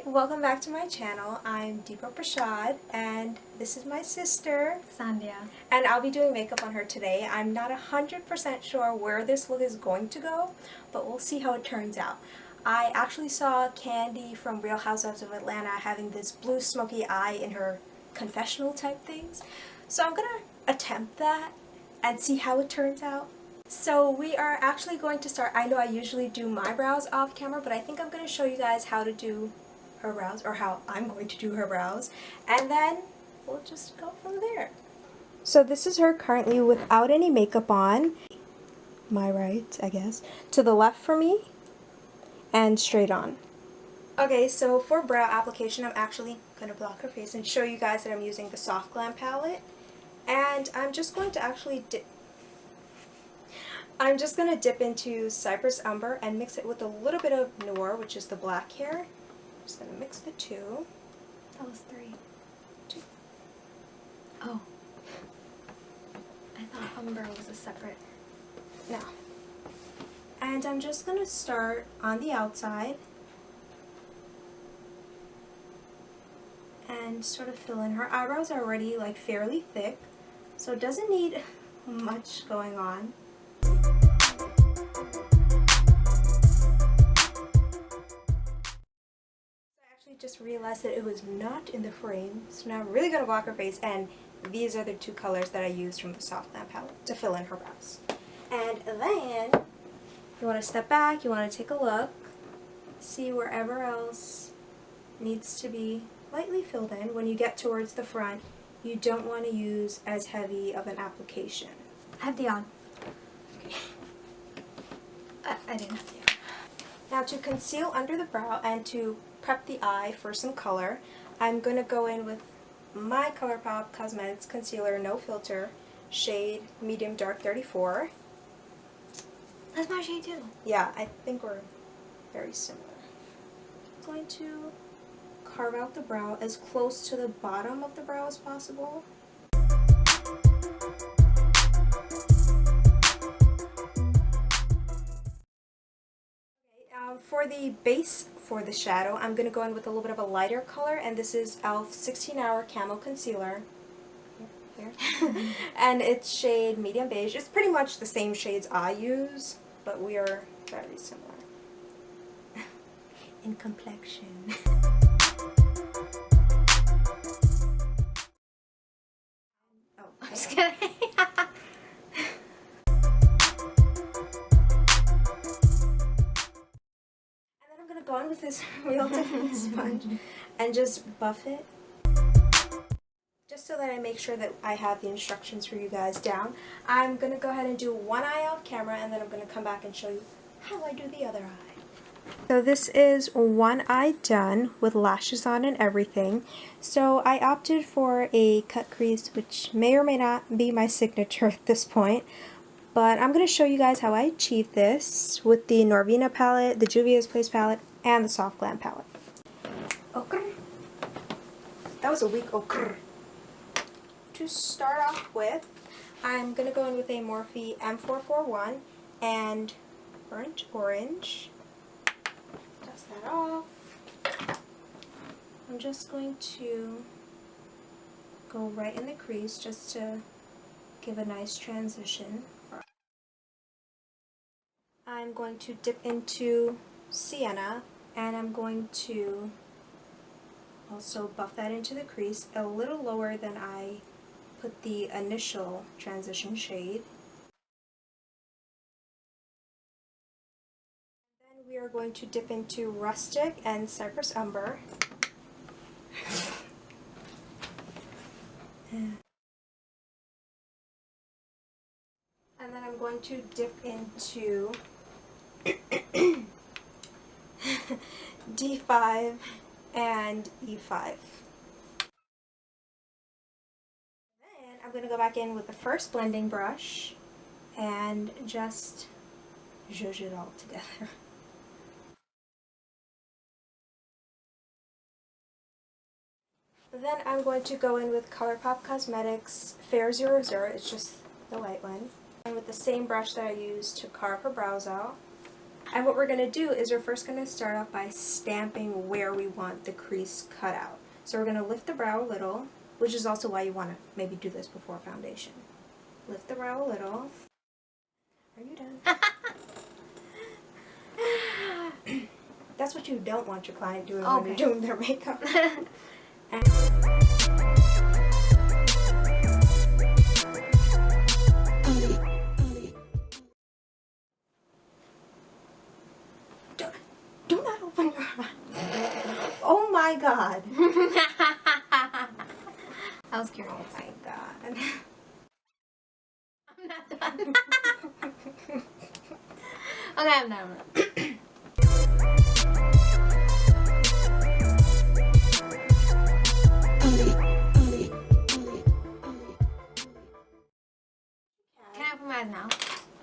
Hi, welcome back to my channel. I'm Deepa Prashad and this is my sister, Sandhya. And I'll be doing makeup on her today. I'm not 100% sure where this look is going to go, but we'll see how it turns out. I actually saw Candy from Real Housewives of Atlanta having this blue smoky eye in her confessional type things. So I'm gonna attempt that and see how it turns out. So we are actually going to start. I know I usually do my brows off camera, but I think I'm going to show you guys how to do her brows, or how I'm going to do her brows, and then we'll just go from there. So this is her currently without any makeup on. My right, I guess, to the left for me, and straight on. Okay, so for brow application, I'm actually going to block her face and show you guys that I'm using the Soft Glam palette, and I'm just going to actually dip into Cypress Umber and mix it with a little bit of Noir, which is the black hair. I'm just going to mix the two. That was 3. 2. Oh. I thought Umber was a separate. No. And I'm just going to start on the outside and sort of fill in. Her eyebrows are already like fairly thick, so it doesn't need much going on. Just realized that it was not in the frame, so now I'm really going to block her face, and these are the two colors that I used from the Soft Glam palette to fill in her brows. And then you want to step back, you want to take a look, see wherever else needs to be lightly filled in. When you get towards the front, you don't want to use as heavy of an application. I have the on. Okay. I didn't have the on. Now to conceal under the brow and to prep the eye for some color, I'm going to go in with my ColourPop Cosmetics Concealer No Filter, shade Medium Dark 34. That's my shade too. Yeah, I think we're very similar. I'm going to carve out the brow as close to the bottom of the brow as possible. For the base for the shadow, I'm going to go in with a little bit of a lighter color, and this is e.l.f. 16-Hour Camo Concealer. Here. And it's shade Medium Beige. It's pretty much the same shades I use, but we are very similar in complexion. Oh, I'm just kidding. Go in with this real tiny sponge and just buff it, just so that I make sure that I have the instructions for you guys down. I'm going to go ahead and do one eye off camera, and then I'm going to come back and show you how I do the other eye. So this is one eye done with lashes on and everything. So I opted for a cut crease, which may or may not be my signature at this point. But I'm going to show you guys how I achieved this with the Norvina palette, the Juvia's Place palette, and the Soft Glam palette. Okay. That was a weak okay. To start off with, I'm going to go in with a Morphe M441 and Burnt Orange. Dust that off. I'm just going to go right in the crease just to give a nice transition. I'm going to dip into Sienna, and I'm going to also buff that into the crease a little lower than I put the initial transition shade. Then we are going to dip into Rustic and Cypress Umber. And then I'm going to dip into D5 and E5. Then I'm going to go back in with the first blending brush and just zhuzh it all together. Then I'm going to go in with ColourPop Cosmetics Fair 00, it's just the light one, and with the same brush that I used to carve her brows out. And what we're going to do is we're first going to start off by stamping where we want the crease cut out. So we're going to lift the brow a little, which is also why you want to maybe do this before foundation. Lift the brow a little. Are you done? That's what you don't want your client doing when you're doing their makeup. And do not open your eye. Oh my god. I was curious. Oh my god. I'm not done. Okay, I'm done. Can I open my eyes now?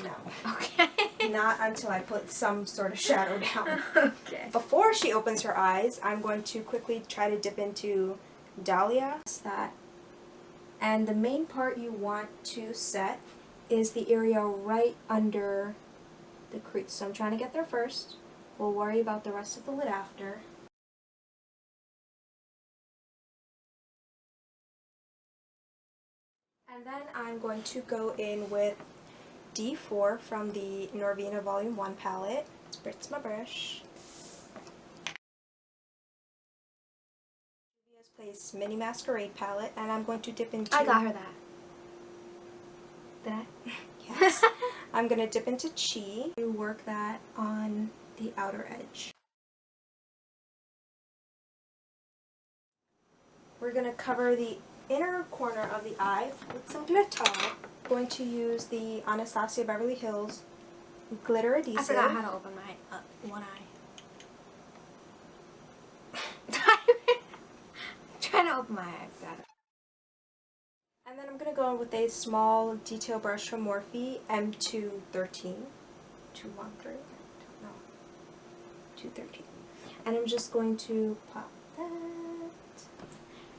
No. Okay. Not until I put some sort of shadow down. Okay. Before she opens her eyes, I'm going to quickly try to dip into Dahlia. And the main part you want to set is the area right under the crease. So I'm trying to get there first. We'll worry about the rest of the lid after. And then I'm going to go in with D4 from the Norvina Volume 1 palette. Spritz my brush. Place Mini Masquerade palette, and I'm going to dip into... I got her that. Did I? Yes. I'm going to dip into Chi to work that on the outer edge. We're going to cover the inner corner of the eye with some glitter. I'm going to use the Anastasia Beverly Hills glitter adhesive. I forgot how to open my one eye. Trying to open my eye. Got it. And then I'm going to go in with a small detail brush from Morphe M213. 213? No. 213. And I'm just going to pop that.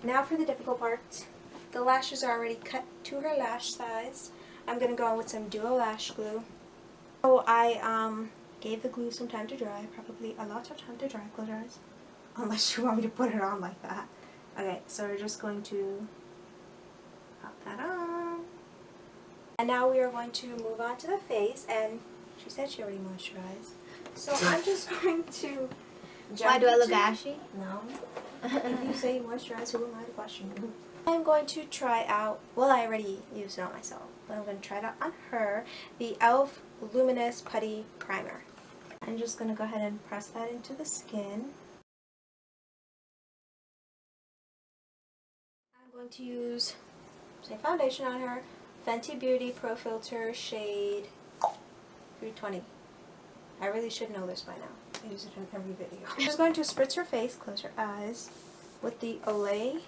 Now for the difficult part. The lashes are already cut to her lash size. I'm going to go in with some Duo Lash Glue. So I gave the glue some time to dry. Probably a lot of time to dry, close your eyes. Unless you want me to put it on like that. Okay, so we're just going to pop that on. And now we are going to move on to the face, and she said she already moisturized. So I'm just going to jump Why do I look into- ashy? No. If you say you moisturize, who am I to question you? I'm going to try out, well I already used it on myself, but I'm going to try it out on her, the e.l.f. Luminous Putty Primer. I'm just going to go ahead and press that into the skin. I'm going to use say foundation on her, Fenty Beauty Pro Filter shade 320. I really should know this by now. I use it in every video. I'm just going to spritz her face, close her eyes, with the Olay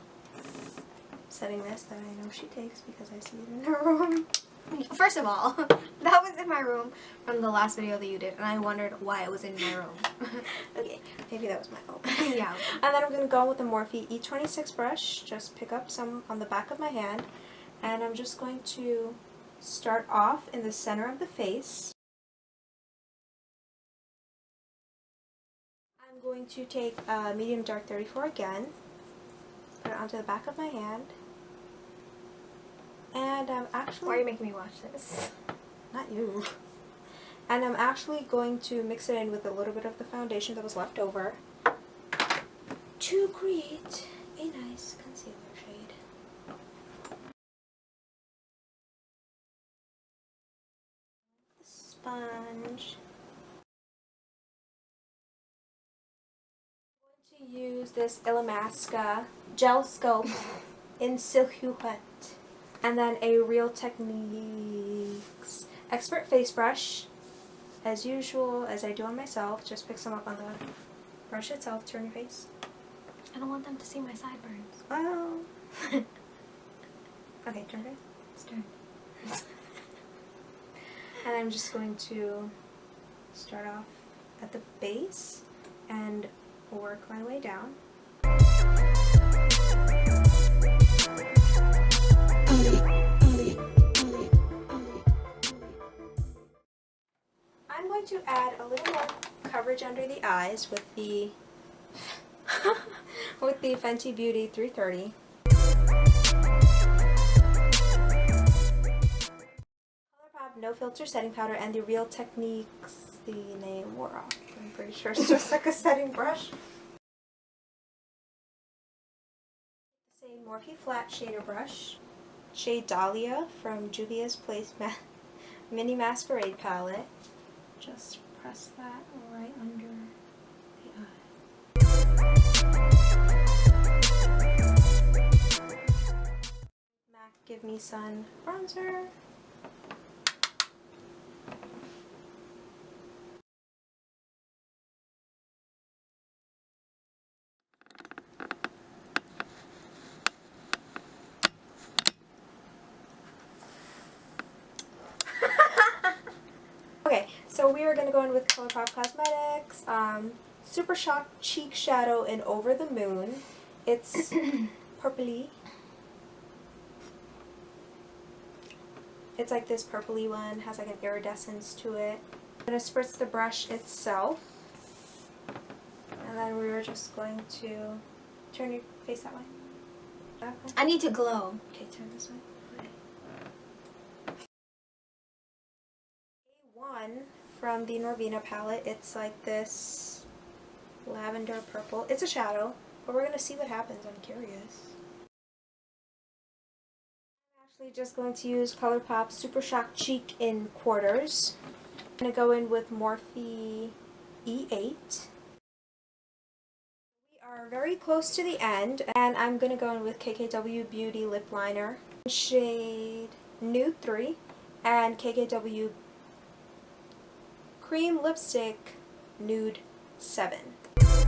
setting mist that I know she takes because I see it in her room. First of all, that was in my room from the last video that you did, and I wondered why it was in my room. Okay, maybe that was my fault. Yeah. And then I'm going to go with the Morphe E26 brush, just pick up some on the back of my hand, and I'm just going to start off in the center of the face. I'm going to take medium dark 34 again, put it onto the back of my hand, and I'm actually... Why are you making me watch this? Not you. And I'm actually going to mix it in with a little bit of the foundation that was left over to create a nice concealer shade. The sponge. I'm going to use this Illamasqua Gel Sculpt in Silhouette. And then a Real Techniques Expert Face Brush. As usual, as I do on myself, just pick some up on the brush itself, turn your face. I don't want them to see my sideburns. Oh. Okay, turn it. Let's turn. And I'm just going to start off at the base and work my way down. I'm going going to add a little more coverage under the eyes with the with the Fenty Beauty 330. ColourPop No Filter Setting Powder and the Real Techniques. The name wore off. I'm pretty sure it's just like a setting brush. The same Morphe Flat Shader Brush. Shade Dahlia from Juvia's Place Mini Masquerade Palette. Just press that right under the eye. MAC Give Me Sun Bronzer. Okay, so we are going to go in with ColourPop Cosmetics, Super Shock Cheek Shadow in Over the Moon. It's purpley. It's like this purpley one, has like an iridescence to it. I'm going to spritz the brush itself. And then we were just going to turn your face that way. Okay. I need to glow. Okay, turn this way. One from the Norvina palette. It's like this lavender purple. It's a shadow, but we're going to see what happens. I'm curious. I'm actually just going to use ColourPop Super Shock Cheek in Quarters. I'm going to go in with Morphe E8. We are very close to the end, and I'm going to go in with KKW Beauty Lip Liner, shade Nude 3, and KKW Cream Lipstick Nude 7. I think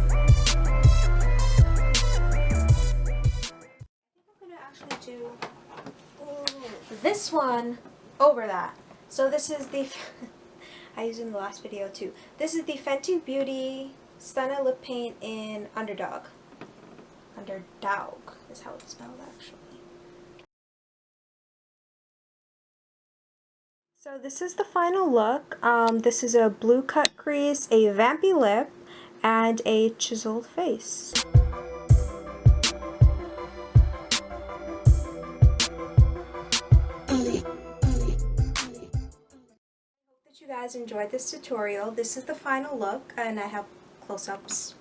I'm going to actually do this one over that. So this is the, I used it in the last video too. This is the Fenty Beauty Stunna Lip Paint in Underdog. Underdog is how it's spelled actually. So this is the final look. This is a blue cut crease, a vampy lip, and a chiseled face. I hope that you guys enjoyed this tutorial. This is the final look, and I have close-ups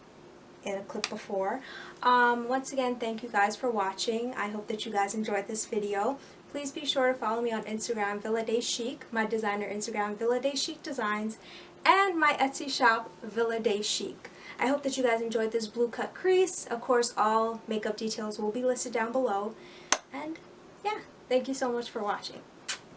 in a clip before. Once again, thank you guys for watching. I hope that you guys enjoyed this video. Please be sure to follow me on Instagram, Villa Day Chic, my designer Instagram, Villa Day Chic Designs, and my Etsy shop, Villa Day Chic. I hope that you guys enjoyed this blue cut crease. Of course, all makeup details will be listed down below. And yeah, thank you so much for watching.